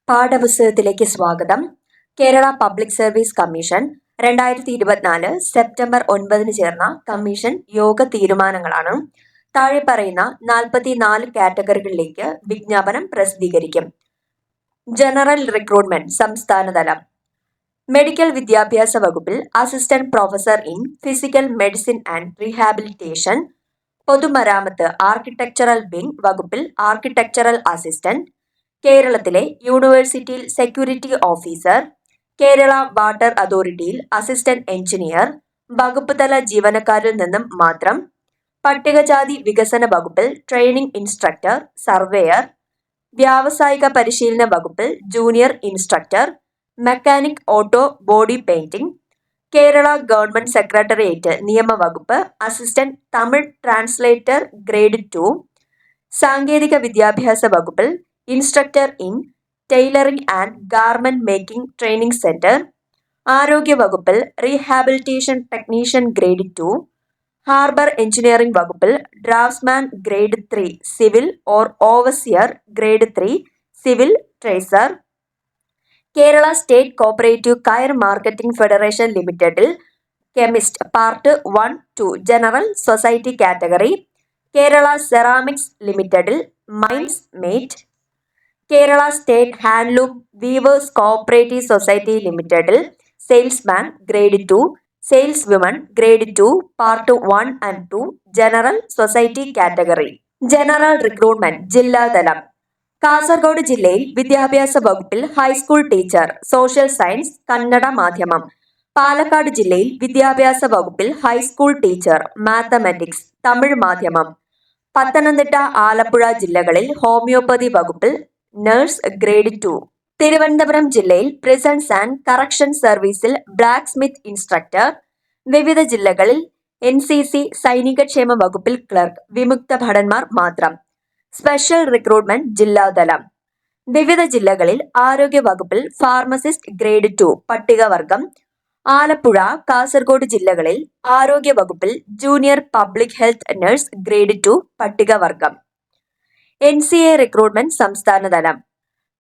പാഠപുസ്തകത്തിലേക്ക് സ്വാഗതം. Kerala public service commission 2024 September 9 ചേർന്ന commission yoga തീരുമാനങ്ങളാണ്. താഴെ പറയുന്ന 44 കാറ്റഗറികളിലേക്ക് വിജ്ഞാപനം പ്രസിദ്ധീകരിക്കും. ജനറൽ റിക്രൂട്ട്മെന്റ് സംസ്ഥാനതലം. മെഡിക്കൽ വിദ്യാഭ്യാസ വകുപ്പിൽ assistant professor in physical medicine and rehabilitation. പൊതുമരാമത്ത് ആർക്കിടെക്ചറൽ വിംഗ് വകുപ്പിൽ ആർക്കിടെക്ചറൽ അസിസ്റ്റന്റ്. കേരളത്തിലെ യൂണിവേഴ്സിറ്റിയിൽ സെക്യൂരിറ്റി ഓഫീസർ. കേരള വാട്ടർ അതോറിറ്റിയിൽ അസിസ്റ്റന്റ് എഞ്ചിനീയർ. വകുപ്പ് തല ജീവനക്കാരിൽ നിന്നും മാത്രം. പട്ടികജാതി വികസന വകുപ്പിൽ ട്രെയിനിംഗ് ഇൻസ്ട്രക്ടർ, സർവേയർ. വ്യാവസായിക പരിശീലന വകുപ്പിൽ junior instructor, mechanic auto body painting. Kerala government secretariat നിയമവകുപ്പ് അസിസ്റ്റന്റ് തമിഴ് ട്രാൻസ്ലേറ്റർ ഗ്രേഡ് 2. സാങ്കേതിക വിദ്യാഭ്യാസ വകുപ്പിൽ instructor in tailoring and garment making training centre. ആരോഗ്യ വകുപ്പിൽ rehabilitation technician grade 2. Harbour engineering വകുപ്പിൽ draftsman grade 3 civil or overseer grade 3 civil tracer. Kerala state cooperative coir marketing federation ലിമിറ്റഡിൽ chemist part 1-2 general society category. Kerala ceramics ലിമിറ്റഡിൽ mines mate. Kerala state handloom weavers cooperative society ലിമിറ്റഡിൽ salesman grade 2, sales women grade 2 part 1 and 2 general society category. General recruitment ജില്ലാതലം. കാസർഗോഡ് ജില്ലയിൽ വിദ്യാഭ്യാസ വകുപ്പിൽ high school teacher social science Kannada മാധ്യമം. പാലക്കാട് ജില്ലയിൽ വിദ്യാഭ്യാസ വകുപ്പിൽ ഹൈസ്കൂൾ ടീച്ചർ മാത്തമാറ്റിക്സ് തമിഴ് മാധ്യമം. പത്തനംതിട്ട, ആലപ്പുഴ ജില്ലകളിൽ ഹോമിയോപ്പതി വകുപ്പിൽ നഴ്സ് ഗ്രേഡ് 2. തിരുവനന്തപുരം ജില്ലയിൽ പ്രിസൺസ് ആൻഡ് കറക്ഷൻ സർവീസിൽ ബ്ലാക്ക് സ്മിത്ത് ഇൻസ്ട്രക്ടർ. വിവിധ ജില്ലകളിൽ NCC സൈനികക്ഷേമ വകുപ്പിൽ ക്ലർക്ക് വിമുക്ത ഭടന്മാർ മാത്രം. സ്പെഷ്യൽ റിക്രൂട്ട്മെന്റ് ജില്ലാതലം. വിവിധ ജില്ലകളിൽ ആരോഗ്യ വകുപ്പിൽ ഫാർമസിസ്റ്റ് ഗ്രേഡ് 2 പട്ടികവർഗം. ആലപ്പുഴ, കാസർഗോഡ് ജില്ലകളിൽ ആരോഗ്യ വകുപ്പിൽ junior public health nurse grade 2 പട്ടികവർഗം. NCA റിക്രൂട്ട്മെന്റ് സംസ്ഥാനതലം.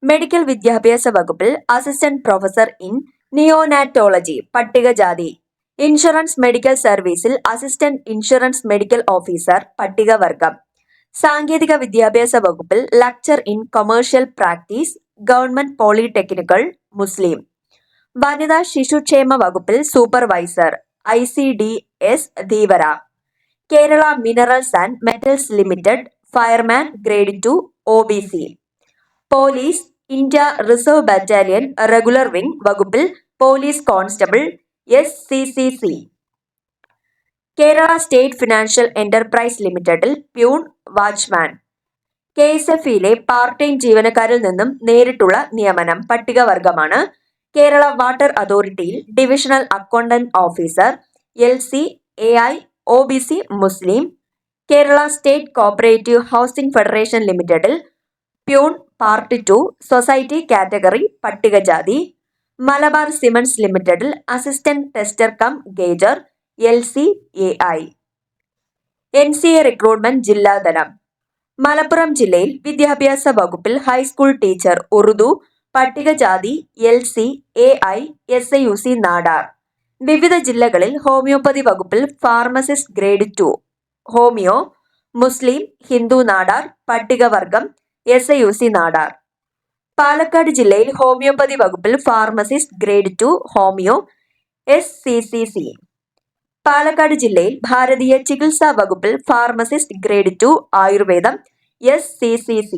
മെഡിക്കൽ വിദ്യാഭ്യാസ വകുപ്പിൽ അസിസ്റ്റന്റ് പ്രൊഫസർ ഇൻ നിയോനാറ്റോളജി പട്ടികജാതി. ഇൻഷുറൻസ് മെഡിക്കൽ സർവീസിൽ അസിസ്റ്റന്റ് ഇൻഷുറൻസ് മെഡിക്കൽ ഓഫീസർ പട്ടികവർഗം. സാങ്കേതിക വിദ്യാഭ്യാസ വകുപ്പിൽ lecturer in commercial practice government പോളിടെക്നിക്കുകൾ മുസ്ലിം. വനിതാ ശിശുക്ഷേമ വകുപ്പിൽ supervisor ICDS Dheevara. Kerala minerals and metals limited fireman grade 2 OBC. Police India reserve battalion regular wing വകുപ്പിൽ police constable SCCC. Kerala state financial enterprise ലിമിറ്റഡിൽ പ്യൂൺ വാച്ച്മാൻ. KSFയിലെ പാർട്ട് ടൈം ജീവനക്കാരിൽ നിന്നും നേരിട്ടുള്ള നിയമനം പട്ടികവർഗമാണ്. കേരള വാട്ടർ അതോറിറ്റിയിൽ divisional accountant officer LC AI OBC മുസ്ലിം. Kerala state cooperative housing federation ലിമിറ്റഡിൽ പ്യൂൺ പാർട്ട് 2 സൊസൈറ്റി കാറ്റഗറി പട്ടികജാതി. മലബാർ സിമന്റ്സ് ലിമിറ്റഡിൽ assistant tester come ഗേജർ LC AI. NCA recruitment ജില്ലാതലം. മലപ്പുറം ജില്ലയിൽ വിദ്യാഭ്യാസ വകുപ്പിൽ ഹൈസ്കൂൾ ടീച്ചർ ഉറുദു പട്ടികജാതി LC AI SIUC നാടാർ. വിവിധ ജില്ലകളിൽ ഹോമിയോപ്പതി വകുപ്പിൽ ഫാർമസിസ്റ്റ് ഗ്രേഡ് 2 ഹോമിയോ മുസ്ലിം ഹിന്ദു നാടാർ പട്ടികവർഗം SIUC നാടാർ. പാലക്കാട് ജില്ലയിൽ ഹോമിയോപ്പതി വകുപ്പിൽ pharmacist grade 2 homeo SCCC. Palakkad ജില്ലയിൽ ഭാരതീയ ചികിത്സാ വകുപ്പിൽ ഫാർമസിസ്റ്റ് ഗ്രേഡ് 2 ആയുർവേദം SCCC.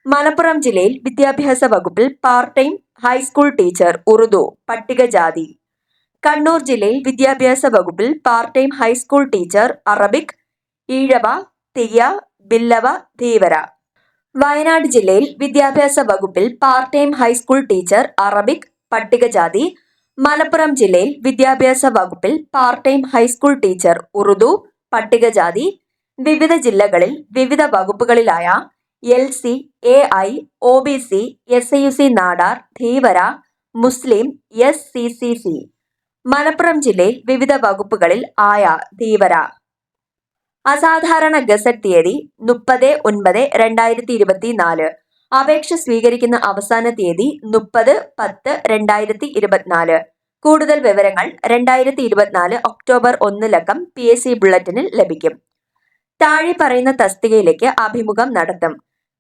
മലപ്പുറം ജില്ലയിൽ വിദ്യാഭ്യാസ വകുപ്പിൽ part time high school teacher Urdu പട്ടികജാതി. കണ്ണൂർ ജില്ലയിൽ വിദ്യാഭ്യാസ വകുപ്പിൽ part time high school teacher Arabic Ezhava Thiyya Billava Dheevara. Wayanad ജില്ലയിൽ വിദ്യാഭ്യാസ വകുപ്പിൽ part time high school teacher Arabic പട്ടികജാതി. മലപ്പുറം ജില്ലയിൽ വിദ്യാഭ്യാസ വകുപ്പിൽ part time high school teacher Urdu പട്ടികജാതി. വിവിധ ജില്ലകളിൽ വിവിധ വകുപ്പുകളിലായ LC AI OBC SIUC Nadar Dheevara മുസ്ലിം SCCC. മലപ്പുറം ജില്ലയിൽ വിവിധ വകുപ്പുകളിൽ ആയ ധീവര. അസാധാരണ ഗസറ്റ് തീയതി 30/9/2024. അപേക്ഷ സ്വീകരിക്കുന്ന അവസാന തീയതി 30/10/2024. കൂടുതൽ വിവരങ്ങൾ 2024 ഒക്ടോബർ 1 PSC ബുള്ളറ്റിനിൽ ലഭിക്കും. താഴെ പറയുന്ന തസ്തികയിലേക്ക് അഭിമുഖം നടത്തും.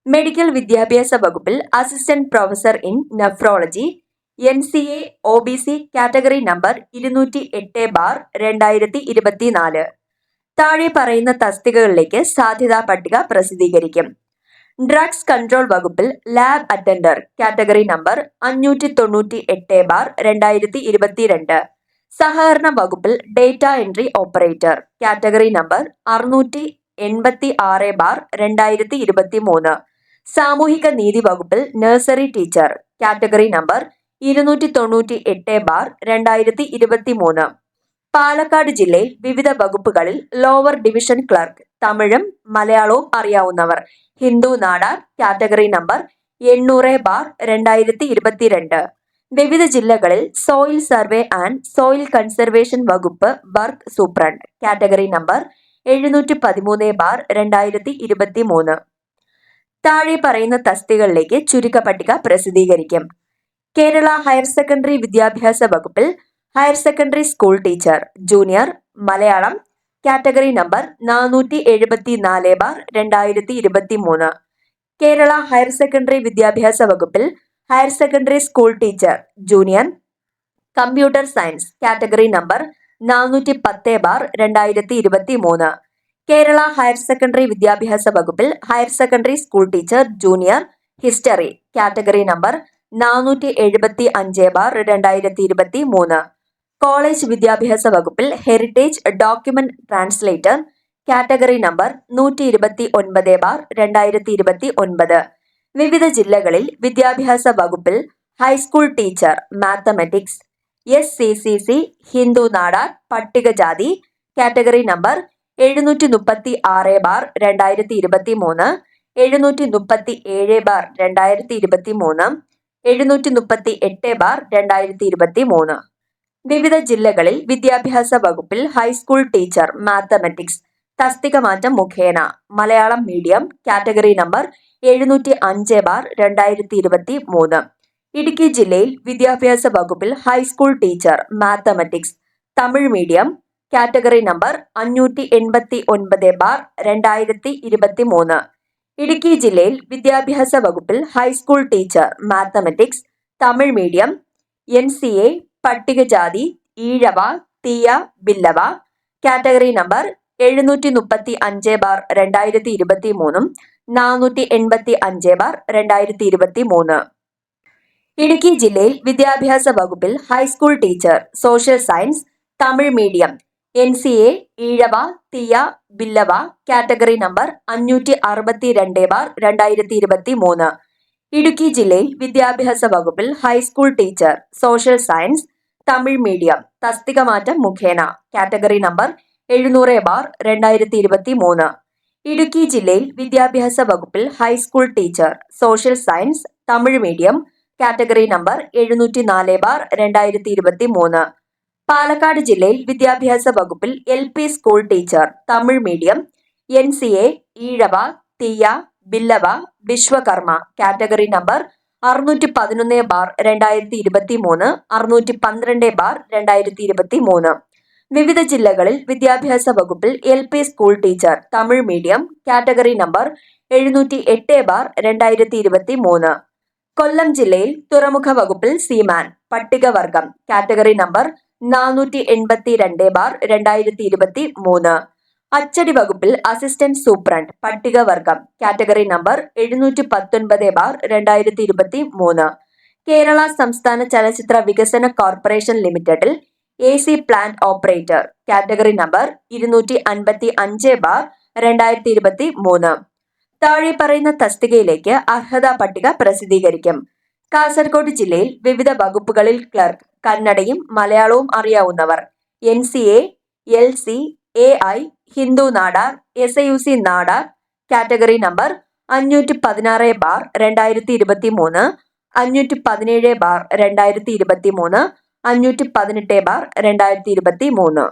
മെഡിക്കൽ വിദ്യാഭ്യാസ വകുപ്പിൽ assistant professor in nephrology, NCA OBC category number 208/2024. താഴെ പറയുന്ന തസ്തികകളിലേക്ക് സാധ്യതാ പട്ടിക പ്രസിദ്ധീകരിക്കും. ഡ്രഗ്സ് കൺട്രോൾ വകുപ്പിൽ ലാബ് അറ്റൻഡർ കാറ്റഗറി നമ്പർ 598/2022. സഹകരണ വകുപ്പിൽ data entry operator category number 686/2023. സാമൂഹിക നീതി വകുപ്പിൽ nursery teacher category number 298/2023. Palakkad ജില്ലയിൽ വിവിധ വകുപ്പുകളിൽ ലോവർ ഡിവിഷൻ ക്ലർക്ക് തമിഴും മലയാളവും അറിയാവുന്നവർ ഹിന്ദു നാടാർ കാറ്റഗറി നമ്പർ 800/2022. വിവിധ ജില്ലകളിൽ soil survey and soil conservation വകുപ്പ് വർക്ക് സൂപ്രണ്ട് കാറ്റഗറി നമ്പർ 713/2023. താഴെ പറയുന്ന തസ്തികകളിലേക്ക് ചുരുക്കപ്പട്ടിക പ്രസിദ്ധീകരിക്കും. കേരള ഹയർ സെക്കൻഡറി വിദ്യാഭ്യാസ വകുപ്പിൽ higher secondary school teacher junior Malayalam category number 474/2023. Kerala higher secondary വിദ്യാഭ്യാസ വകുപ്പിൽ higher secondary school teacher junior computer science category number 410/2023. Kerala higher secondary വിദ്യാഭ്യാസ വകുപ്പിൽ higher secondary school teacher junior history category number 475/2023. College വിദ്യാഭ്യാസ വകുപ്പിൽ heritage document translator category number 129/2029. വിവിധ ജില്ലകളിൽ വിദ്യാഭ്യാസ വകുപ്പിൽ high school teacher mathematics SCCC Hindu Nadar പട്ടികജാതി കാറ്റഗറി നമ്പർ 736/2023, 737/2023, 738/2023. വിവിധ ജില്ലകളിൽ വിദ്യാഭ്യാസ വകുപ്പിൽ ഹൈസ്കൂൾ ടീച്ചർ മാത്തമാറ്റിക്സ് തസ്തിക മാറ്റം മുഖേന Malayalam medium category number 705/2023. Idukki ജില്ലയിൽ വിദ്യാഭ്യാസ വകുപ്പിൽ high school teacher mathematics Tamil medium category number 589/2023. Idukki ജില്ലയിൽ വിദ്യാഭ്യാസ വകുപ്പിൽ high school teacher mathematics Tamil medium NCA പട്ടികജാതി ഈഴവ തീയ ബില്ലവ കാറ്റഗറി നമ്പർ 735/2023, 485/2023. ഇടുക്കി ജില്ലയിൽ വിദ്യാഭ്യാസ വകുപ്പിൽ high school teacher social science Tamil medium NCA Ezhava Thiyya Billava category number 562/2023. Idukki ജില്ലയിൽ വിദ്യാഭ്യാസ വകുപ്പിൽ high school teacher social science Tamil medium തസ്തിക മാറ്റം മുഖേന കാറ്റഗറി നമ്പർ 700/2023. ഇടുക്കി ജില്ലയിൽ വിദ്യാഭ്യാസ വകുപ്പിൽ high school teacher social science Tamil medium category number 704/2023. Palakkad ജില്ലയിൽ വിദ്യാഭ്യാസ വകുപ്പിൽ LP school teacher Tamil medium NCA Ezhava Thiyya Billava Vishwakarma category number 611/2023, 612/2023. വിവിധ ജില്ലകളിൽ വിദ്യാഭ്യാസ വകുപ്പിൽ LP school teacher Tamil medium category number 708/2023. കൊല്ലം ജില്ലയിൽ തുറമുഖ വകുപ്പിൽ സീമാൻ പട്ടികവർഗം കാറ്റഗറി നമ്പർ 482/2023. അച്ചടി വകുപ്പിൽ അസിസ്റ്റന്റ് സൂപ്രണ്ട് പട്ടികവർഗം കാറ്റഗറി നമ്പർ 719/2023. കേരള സംസ്ഥാന ചലച്ചിത്ര വികസന കോർപ്പറേഷൻ ലിമിറ്റഡിൽ AC plant operator category number 255/2023. താഴെ പറയുന്ന തസ്തികയിലേക്ക് അർഹതാ പട്ടിക പ്രസിദ്ധീകരിക്കും. കാസർഗോഡ് ജില്ലയിൽ വിവിധ വകുപ്പുകളിൽ ക്ലർക്ക് കന്നഡയും മലയാളവും അറിയാവുന്നവർ NCA LC AI Hindu Nadar SIUC Nadar category number 516/2023, 517/2023, 518/2023.